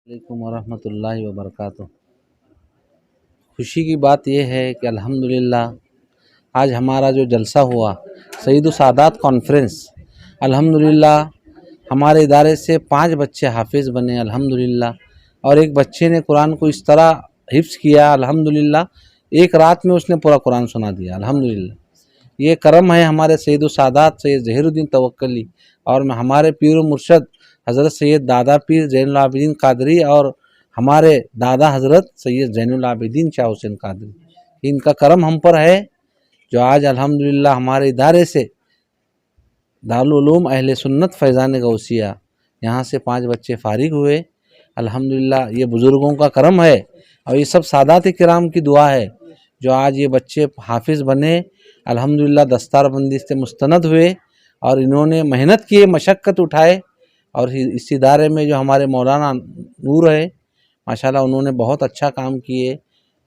علیکم ورحمۃ اللہ وبرکاتہ۔ خوشی کی بات یہ ہے کہ الحمدللہ آج ہمارا جو جلسہ ہوا سید السادات کانفرنس، الحمدللہ ہمارے ادارے سے 5 بچے حافظ بنے الحمدللہ، اور ایک بچے نے قرآن کو اس طرح حفظ کیا الحمدللہ، ایک رات میں اس نے پورا قرآن سنا دیا الحمدللہ۔ یہ کرم ہے ہمارے سید السادات سید ظہیر الدین توکلی اور ہمارے پیر و مرشد حضرت سید دادا پیر زین العابدین قادری اور ہمارے دادا حضرت سید زین العابدین شاہ حسین قادری، ان کا کرم ہم پر ہے جو آج الحمدللہ ہمارے ادارے سے دارالعلوم اہل سنت فیضان غوثیہ یہاں سے 5 بچے فارغ ہوئے الحمدللہ۔ یہ بزرگوں کا کرم ہے اور یہ سب سادات کرام کی دعا ہے جو آج یہ بچے حافظ بنے الحمدللہ، دستار بندی سے مستند ہوئے اور انہوں نے محنت کیے، مشقت اٹھائے، اور اس ادارے میں جو ہمارے مولانا نور ہے ماشاءاللہ انہوں نے بہت اچھا کام کیے،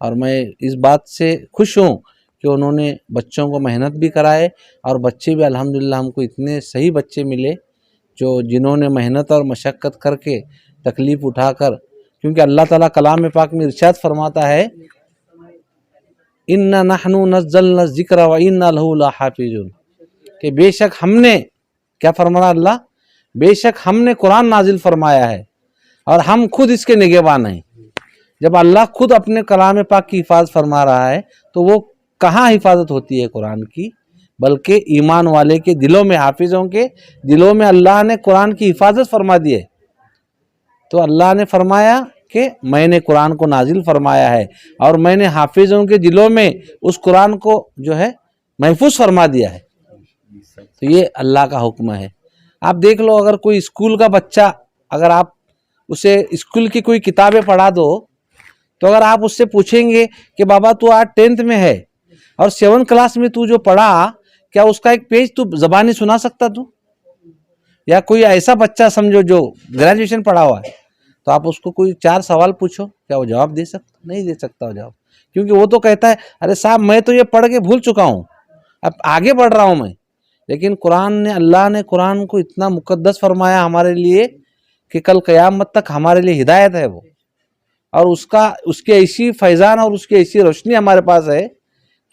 اور میں اس بات سے خوش ہوں کہ انہوں نے بچوں کو محنت بھی کرائے اور بچے بھی الحمدللہ ہم کو اتنے صحیح بچے ملے جو جنہوں نے محنت اور مشقت کر کے تکلیف اٹھا کر، کیونکہ اللہ تعالیٰ کلام پاک میں ارشاد فرماتا ہے اِنَّا نَحْنُ نَزَّلْنَا الذِّكْرَ وَإِنَّا لَهُ لَحَافِظُونَ، کہ بے شک ہم نے، کیا فرمایا اللہ؟ بے شک ہم نے قرآن نازل فرمایا ہے اور ہم خود اس کے نگہبان ہیں۔ جب اللہ خود اپنے کلام پاک کی حفاظت فرما رہا ہے تو وہ کہاں حفاظت ہوتی ہے قرآن کی، بلکہ ایمان والے کے دلوں میں، حافظوں کے دلوں میں اللہ نے قرآن کی حفاظت فرما دی ہے۔ تو اللہ نے فرمایا کہ میں نے قرآن کو نازل فرمایا ہے اور میں نے حافظوں کے دلوں میں اس قرآن کو جو ہے محفوظ فرما دیا ہے، تو یہ اللہ کا حکم ہے۔ آپ دیکھ لو، اگر کوئی اسکول کا بچہ، اگر آپ اسے اسکول کی کوئی کتابیں پڑھا دو تو اگر آپ اس سے پوچھیں گے کہ بابا تو آج 10th میں ہے اور 7th کلاس میں تو جو پڑھا، کیا اس کا ایک پیج تو زبانی سنا سکتا تو؟ یا کوئی ایسا بچہ سمجھو جو گریجویشن پڑھا ہوا ہے تو آپ اس کو کوئی 4 سوال پوچھو، کیا وہ جواب دے سکتا؟ نہیں دے سکتا وہ جواب، کیونکہ وہ تو کہتا ہے ارے صاحب میں تو یہ پڑھ کے بھول چکا ہوں، اب آگے بڑھ رہا ہوں میں۔ لیکن اللہ نے قرآن کو اتنا مقدس فرمایا ہمارے لیے کہ کل قیامت تک ہمارے لیے ہدایت ہے وہ، اور اس کے ایسی فیضان اور اس کی ایسی روشنی ہمارے پاس ہے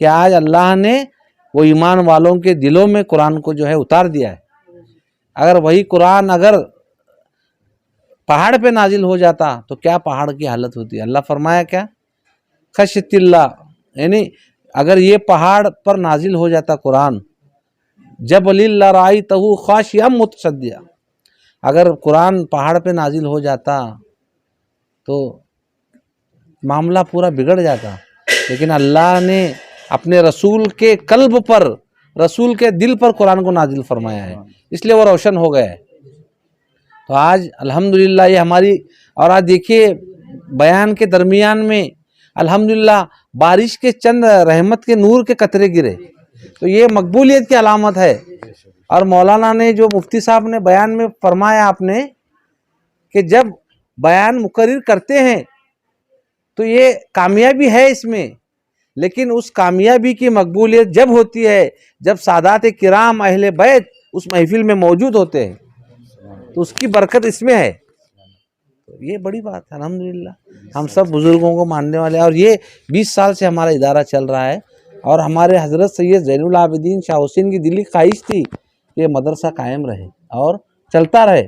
کہ آج اللہ نے وہ ایمان والوں کے دلوں میں قرآن کو جو ہے اتار دیا ہے۔ اگر وہی قرآن اگر پہاڑ پہ نازل ہو جاتا تو کیا پہاڑ کی حالت ہوتی ہے؟ اللہ فرمایا کیا؟ خشیت اللہ، یعنی اگر یہ پہاڑ پر نازل ہو جاتا قرآن، جبل لرأیتہ خاشعا متصدعا، اگر قرآن پہاڑ پہ نازل ہو جاتا تو معاملہ پورا بگڑ جاتا، لیکن اللہ نے اپنے رسول کے قلب پر، رسول کے دل پر قرآن کو نازل فرمایا ہے، اس لیے وہ روشن ہو گیا ہے۔ تو آج الحمدللہ یہ ہماری، اور آج دیکھیے بیان کے درمیان میں الحمدللہ بارش کے چند رحمت کے نور کے قطرے گرے، تو یہ مقبولیت کی علامت ہے۔ اور مولانا نے جو مفتی صاحب نے بیان میں فرمایا آپ نے کہ جب بیان مقرر کرتے ہیں تو یہ کامیابی ہے اس میں، لیکن اس کامیابی کی مقبولیت جب ہوتی ہے جب سادات کرام اہل بیت اس محفل میں موجود ہوتے ہیں، تو اس کی برکت اس میں ہے۔ یہ بڑی بات ہے الحمدللہ، ہم سب بزرگوں کو ماننے والے ہیں، اور یہ 20 سال سے ہمارا ادارہ چل رہا ہے، اور ہمارے حضرت سید زین العابدین شاہ حسین کی دلی خواہش تھی کہ یہ مدرسہ قائم رہے اور چلتا رہے،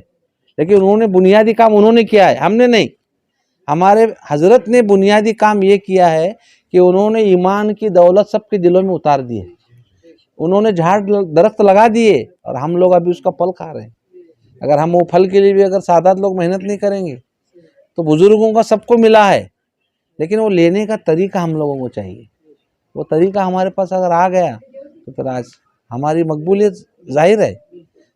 لیکن انہوں نے بنیادی کام انہوں نے کیا ہے، ہم نے نہیں۔ ہمارے حضرت نے بنیادی کام یہ کیا ہے کہ انہوں نے ایمان کی دولت سب کے دلوں میں اتار دی ہے، انہوں نے جھاڑ درخت لگا دیے اور ہم لوگ ابھی اس کا پھل کھا رہے ہیں۔ اگر ہم وہ پھل کے لیے بھی اگر سادات لوگ محنت نہیں کریں گے تو بزرگوں کا سب کو ملا ہے، لیکن وہ لینے کا طریقہ ہم لوگوں کو چاہیے، وہ طریقہ ہمارے پاس اگر آ گیا تو پھر آج ہماری مقبولیت ظاہر ہے۔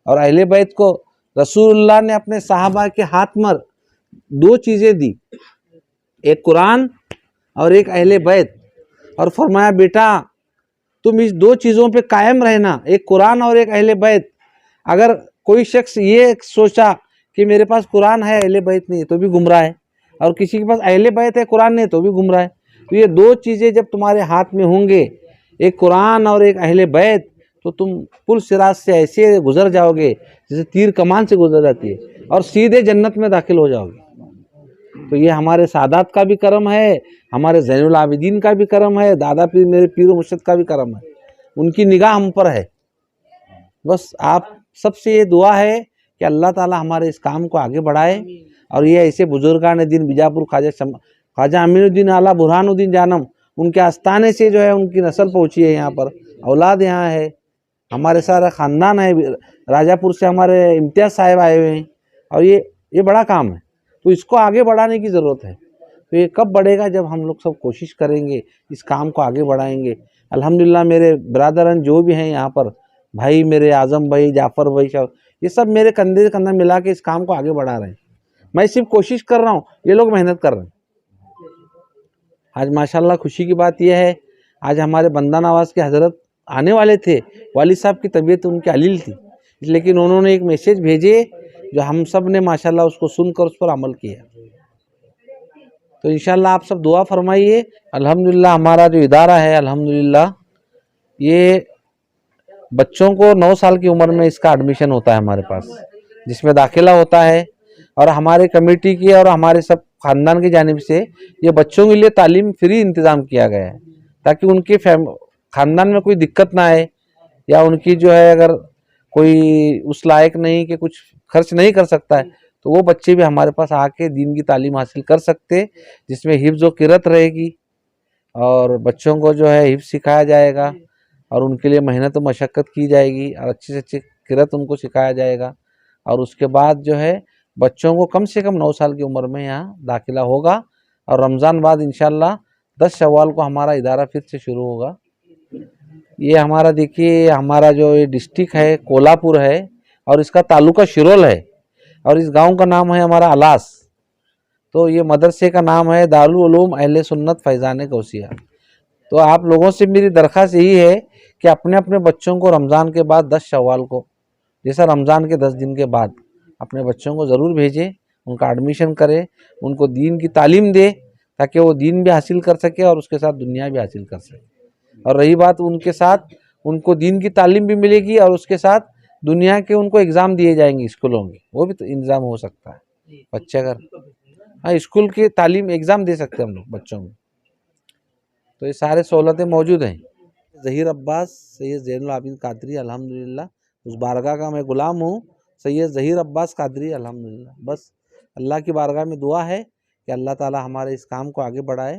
اور اہل بیت کو رسول اللہ نے اپنے صحابہ کے ہاتھ میں 2 چیزیں دی، ایک قرآن اور ایک اہل بیت، اور فرمایا بیٹا تم اس 2 چیزوں پہ قائم رہنا، ایک قرآن اور ایک اہل بیت۔ اگر کوئی شخص یہ سوچا کہ میرے پاس قرآن ہے اہل بیت نہیں تو بھی گمراہ ہے، اور کسی کے پاس اہل بیت ہے قرآن نہیں تو بھی گمراہ ہے۔ تو یہ 2 چیزیں جب تمہارے ہاتھ میں ہوں گے، ایک قرآن اور ایک اہل بیت، تو تم پل صراط سے ایسے گزر جاؤ گے جیسے تیر کمان سے گزر جاتی ہے، اور سیدھے جنت میں داخل ہو جاؤ گے۔ تو یہ ہمارے سادات کا بھی کرم ہے، ہمارے زین العابدین کا بھی کرم ہے، دادا پیر میرے پیر و مرشد کا بھی کرم ہے، ان کی نگاہ ہم پر ہے۔ بس آپ سب سے یہ دعا ہے کہ اللہ تعالی ہمارے اس کام کو آگے بڑھائے، اور یہ ایسے بزرگان دین بیجاپور خواجہ امین الدین اعلیٰ برہان الدین جانم، ان کے آستانے سے جو ہے ان کی نسل پہنچی ہے، یہاں پر اولاد یہاں ہے، ہمارے سارا خاندان ہے، راجہ پور سے ہمارے امتیاز صاحب آئے ہوئے ہیں، اور یہ بڑا کام ہے، تو اس کو آگے بڑھانے کی ضرورت ہے۔ تو یہ کب بڑھے گا؟ جب ہم لوگ سب کوشش کریں گے، اس کام کو آگے بڑھائیں گے۔ الحمدللہ میرے برادران جو بھی ہیں یہاں پر، بھائی میرے اعظم بھائی، جعفر بھائی، یہ سب میرے کندھے سے کندھا ملا کے اس کام کو آگے بڑھا رہے ہیں۔ میں صرف کوشش کر رہا ہوں، یہ لوگ محنت کر رہے ہیں۔ آج ماشاءاللہ خوشی کی بات یہ ہے، آج ہمارے بندہ نواز کے حضرت آنے والے تھے، والد صاحب کی طبیعت ان کے علیل تھی، لیکن انہوں نے ایک میسیج بھیجے جو ہم سب نے ماشاءاللہ اس کو سن کر اس پر عمل کیا۔ تو انشاءاللہ آپ سب دعا فرمائیے۔ الحمدللہ ہمارا جو ادارہ ہے، الحمدللہ یہ بچوں کو 9 سال کی عمر میں اس کا ایڈمیشن ہوتا ہے ہمارے پاس، جس میں داخلہ ہوتا ہے، اور ہمارے کمیٹی کی اور ہمارے سب خاندان کی جانب سے یہ بچوں کے لیے تعلیم فری انتظام کیا گیا ہے، تاکہ ان کے خاندان میں کوئی دقت نہ آئے، یا ان کی جو ہے اگر کوئی اس لائق نہیں کہ کچھ خرچ نہیں کر سکتا ہے، تو وہ بچے بھی ہمارے پاس آ کے دین کی تعلیم حاصل کر سکتے، جس میں حفظ و قرأت رہے گی، اور بچوں کو جو ہے حفظ سکھایا جائے گا، اور ان کے لیے محنت و مشقت کی جائے گی، اور اچھی سے اچھی قرأت ان کو سکھایا جائے گا، اور اس کے بعد جو ہے بچوں کو کم سے کم 9 سال کی عمر میں یہاں داخلہ ہوگا، اور رمضان بعد انشاءاللہ 10 شوال کو ہمارا ادارہ پھر سے شروع ہوگا۔ یہ ہمارا دیکھیے، ہمارا جو یہ ڈسٹرکٹ ہے کولہاپور ہے، اور اس کا تعلقہ شرول ہے، اور اس گاؤں کا نام ہے ہمارا الاس۔ تو یہ مدرسے کا نام ہے دارالعلوم اہل سنت فیضان غوثیہ۔ تو آپ لوگوں سے میری درخواست یہی ہے کہ اپنے اپنے بچوں کو رمضان کے بعد 10 شوال کو، جیسا رمضان کے 10 دن کے بعد، اپنے بچوں کو ضرور بھیجیں، ان کا ایڈمیشن کریں، ان کو دین کی تعلیم دے، تاکہ وہ دین بھی حاصل کر سکے اور اس کے ساتھ دنیا بھی حاصل کر سکے۔ اور رہی بات ان کے ساتھ، ان کو دین کی تعلیم بھی ملے گی، اور اس کے ساتھ دنیا کے ان کو ایگزام دیے جائیں گے اسکولوں میں، وہ بھی تو انتظام ہو سکتا ہے۔ بچے اگر اسکول کی تعلیم ایگزام دے سکتے ہیں ہم لوگ بچوں میں، تو یہ سارے سہولتیں موجود ہیں۔ ظہیر عباس سید زین العابدین قادری، الحمدللہ اس بارگاہ کا میں غلام ہوں، سید ظہیر عباس قادری، الحمدللہ۔ بس اللہ کی بارگاہ میں دعا ہے کہ اللہ تعالی ہمارے اس کام کو آگے بڑھائے،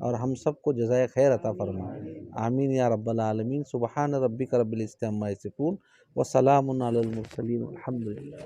اور ہم سب کو جزائے خیر عطا فرمائے، آمین یا رب العالمین۔ سبحان ربک رب العزت عما یصفون وسلام علی المرسلین، الحمدللہ۔